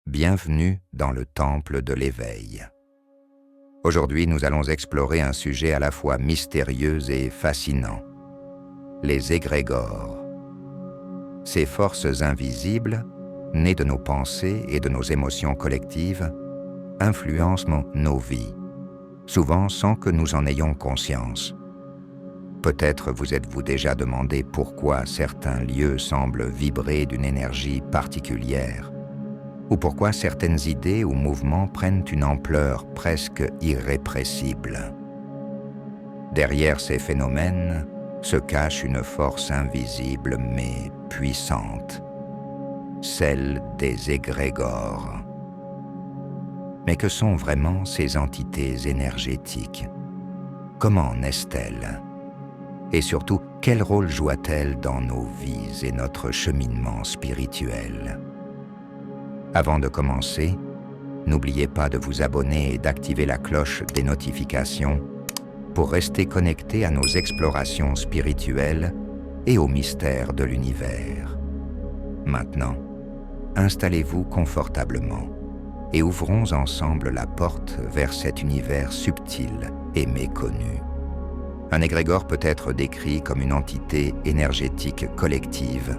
Bienvenue dans le temple de l'éveil. Aujourd'hui, nous allons explorer un sujet à la fois mystérieux et fascinant, les égrégores. Ces forces invisibles, nées de nos pensées et de nos émotions collectives, influencent nos vies, souvent sans que nous en ayons conscience. Peut-être vous êtes-vous déjà demandé pourquoi certains lieux semblent vibrer d'une énergie particulière, ou pourquoi certaines idées ou mouvements prennent une ampleur presque irrépressible. Derrière ces phénomènes se cache une force invisible mais puissante, celle des égrégores. Mais que sont vraiment ces entités énergétiques? Comment naissent-elles? Et surtout, quel rôle jouent-elles dans nos vies et notre cheminement spirituel? Avant de commencer, n'oubliez pas de vous abonner et d'activer la cloche des notifications pour rester connecté à nos explorations spirituelles et aux mystères de l'univers. Maintenant, installez-vous confortablement et ouvrons ensemble la porte vers cet univers subtil et méconnu. Un égrégore peut être décrit comme une entité énergétique collective,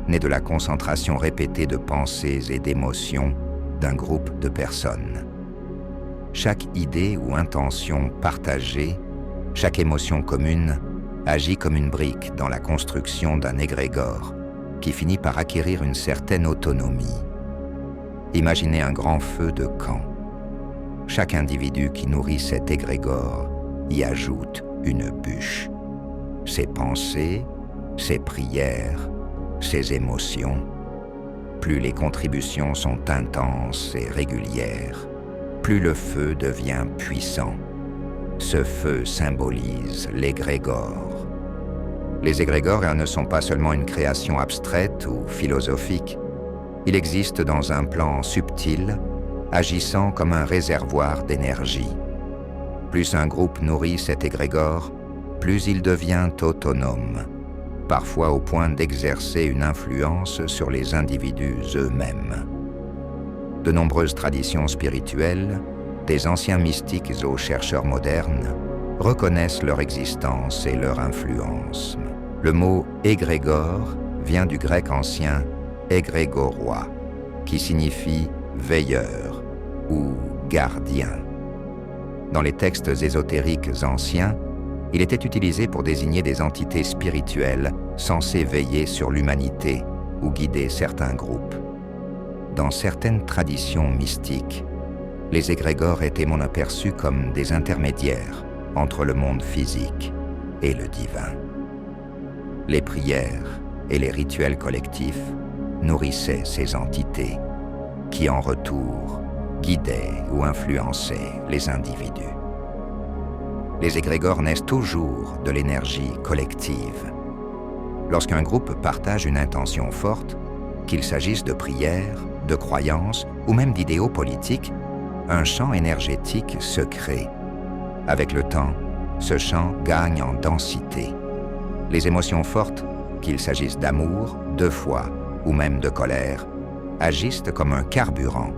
née de la concentration répétée de pensées et d'émotions d'un groupe de personnes. Chaque idée ou intention partagée, chaque émotion commune, agit comme une brique dans la construction d'un égrégore qui finit par acquérir une certaine autonomie. Imaginez un grand feu de camp. Chaque individu qui nourrit cet égrégore y ajoute une bûche. Ses pensées, ses prières, ses émotions. Plus les contributions sont intenses et régulières, plus le feu devient puissant. Ce feu symbolise l'égrégore. Les égrégores ne sont pas seulement une création abstraite ou philosophique. Il existe dans un plan subtil, agissant comme un réservoir d'énergie. Plus un groupe nourrit cet égrégore, plus il devient autonome, parfois au point d'exercer une influence sur les individus eux-mêmes. De nombreuses traditions spirituelles, des anciens mystiques aux chercheurs modernes, reconnaissent leur existence et leur influence. Le mot « égrégore » vient du grec ancien « égrégoroi », qui signifie « veilleur » ou « gardien ». Dans les textes ésotériques anciens, il était utilisé pour désigner des entités spirituelles censées veiller sur l'humanité ou guider certains groupes. Dans certaines traditions mystiques, les égrégores étaient aperçus comme des intermédiaires entre le monde physique et le divin. Les prières et les rituels collectifs nourrissaient ces entités qui, en retour, guidaient ou influençaient les individus. Les égrégores naissent toujours de l'énergie collective. Lorsqu'un groupe partage une intention forte, qu'il s'agisse de prières, de croyances ou même d'idéaux politiques, un champ énergétique se crée. Avec le temps, ce champ gagne en densité. Les émotions fortes, qu'il s'agisse d'amour, de foi ou même de colère, agissent comme un carburant.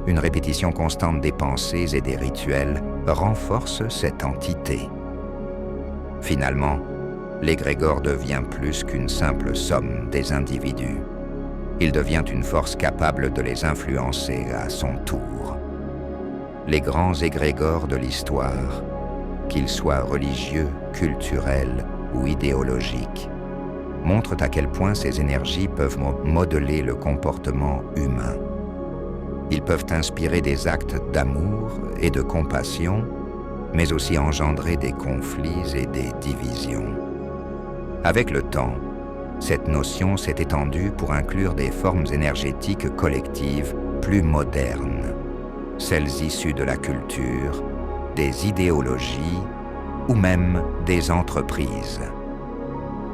Une répétition constante des pensées et des rituels renforce cette entité. Finalement, l'égrégore devient plus qu'une simple somme des individus. Il devient une force capable de les influencer à son tour. Les grands égrégores de l'histoire, qu'ils soient religieux, culturels ou idéologiques, montrent à quel point ces énergies peuvent modeler le comportement humain. Ils peuvent inspirer des actes d'amour et de compassion, mais aussi engendrer des conflits et des divisions. Avec le temps, cette notion s'est étendue pour inclure des formes énergétiques collectives plus modernes, celles issues de la culture, des idéologies ou même des entreprises.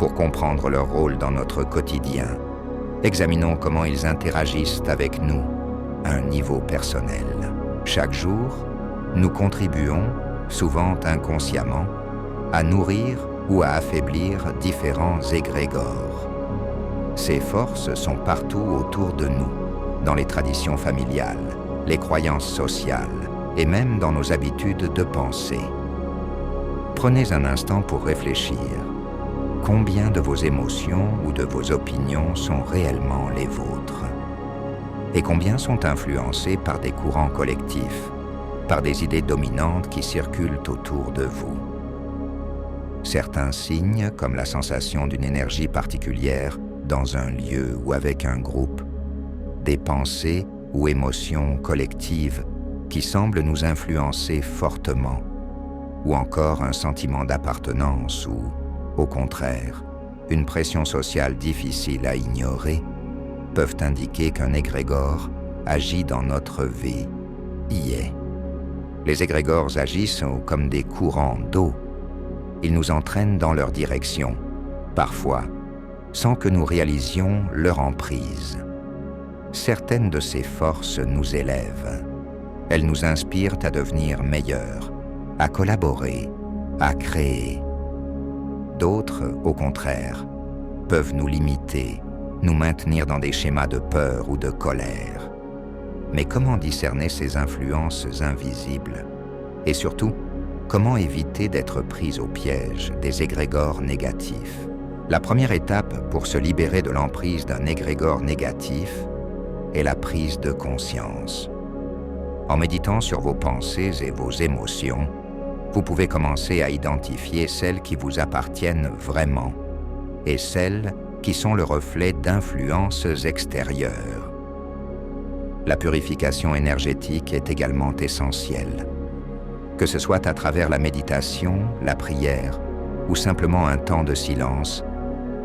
Pour comprendre leur rôle dans notre quotidien, examinons comment ils interagissent avec nous à un niveau personnel. Chaque jour, nous contribuons, souvent inconsciemment, à nourrir ou à affaiblir différents égrégores. Ces forces sont partout autour de nous, dans les traditions familiales, les croyances sociales et même dans nos habitudes de pensée. Prenez un instant pour réfléchir. Combien de vos émotions ou de vos opinions sont réellement les vôtres? Et combien sont influencées par des courants collectifs, par des idées dominantes qui circulent autour de vous? Certains signes, comme la sensation d'une énergie particulière dans un lieu ou avec un groupe, des pensées ou émotions collectives qui semblent nous influencer fortement, ou encore un sentiment d'appartenance ou, au contraire, une pression sociale difficile à ignorer, peuvent indiquer qu'un égrégore agit dans notre vie, y est. Les égrégores agissent comme des courants d'eau. Ils nous entraînent dans leur direction, parfois, sans que nous réalisions leur emprise. Certaines de ces forces nous élèvent. Elles nous inspirent à devenir meilleurs, à collaborer, à créer. D'autres, au contraire, peuvent nous limiter, nous maintenir dans des schémas de peur ou de colère. Mais comment discerner ces influences invisibles? Et surtout, comment éviter d'être pris au piège des égrégores négatifs? La première étape pour se libérer de l'emprise d'un égrégore négatif est la prise de conscience. En méditant sur vos pensées et vos émotions, vous pouvez commencer à identifier celles qui vous appartiennent vraiment et celles qui sont le reflet d'influences extérieures. La purification énergétique est également essentielle. Que ce soit à travers la méditation, la prière ou simplement un temps de silence,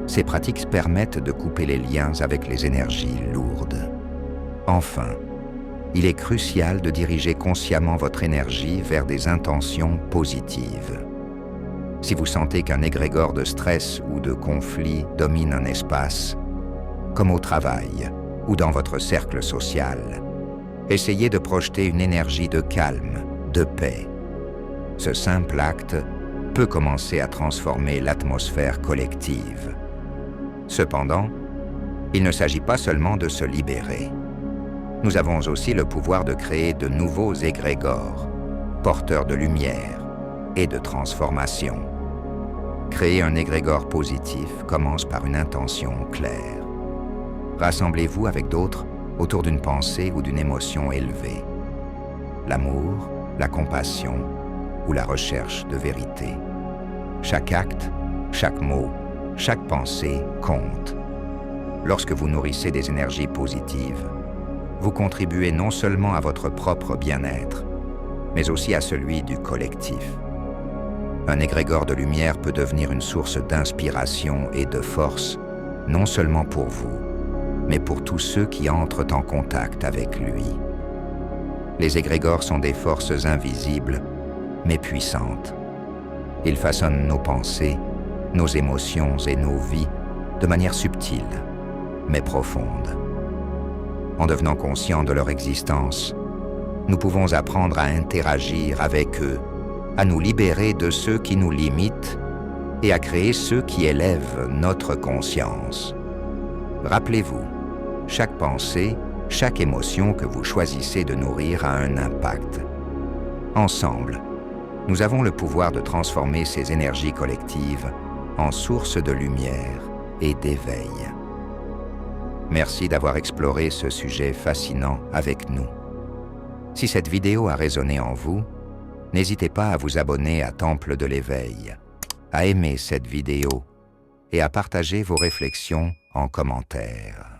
ces pratiques permettent de couper les liens avec les énergies lourdes. Enfin, il est crucial de diriger consciemment votre énergie vers des intentions positives. Si vous sentez qu'un égrégore de stress ou de conflit domine un espace, comme au travail ou dans votre cercle social, essayez de projeter une énergie de calme, de paix. Ce simple acte peut commencer à transformer l'atmosphère collective. Cependant, il ne s'agit pas seulement de se libérer. Nous avons aussi le pouvoir de créer de nouveaux égrégores, porteurs de lumière et de transformation. Créer un égrégore positif commence par une intention claire. Rassemblez-vous avec d'autres autour d'une pensée ou d'une émotion élevée. L'amour, la compassion ou la recherche de vérité. Chaque acte, chaque mot, chaque pensée compte. Lorsque vous nourrissez des énergies positives, vous contribuez non seulement à votre propre bien-être, mais aussi à celui du collectif. Un égrégore de lumière peut devenir une source d'inspiration et de force, non seulement pour vous, mais pour tous ceux qui entrent en contact avec lui. Les égrégores sont des forces invisibles, mais puissantes. Ils façonnent nos pensées, nos émotions et nos vies de manière subtile, mais profonde. En devenant conscients de leur existence, nous pouvons apprendre à interagir avec eux, à nous libérer de ceux qui nous limitent et à créer ceux qui élèvent notre conscience. Rappelez-vous, chaque pensée, chaque émotion que vous choisissez de nourrir a un impact. Ensemble, nous avons le pouvoir de transformer ces énergies collectives en sources de lumière et d'éveil. Merci d'avoir exploré ce sujet fascinant avec nous. Si cette vidéo a résonné en vous, n'hésitez pas à vous abonner à Temple de l'éveil, à aimer cette vidéo et à partager vos réflexions en commentaire.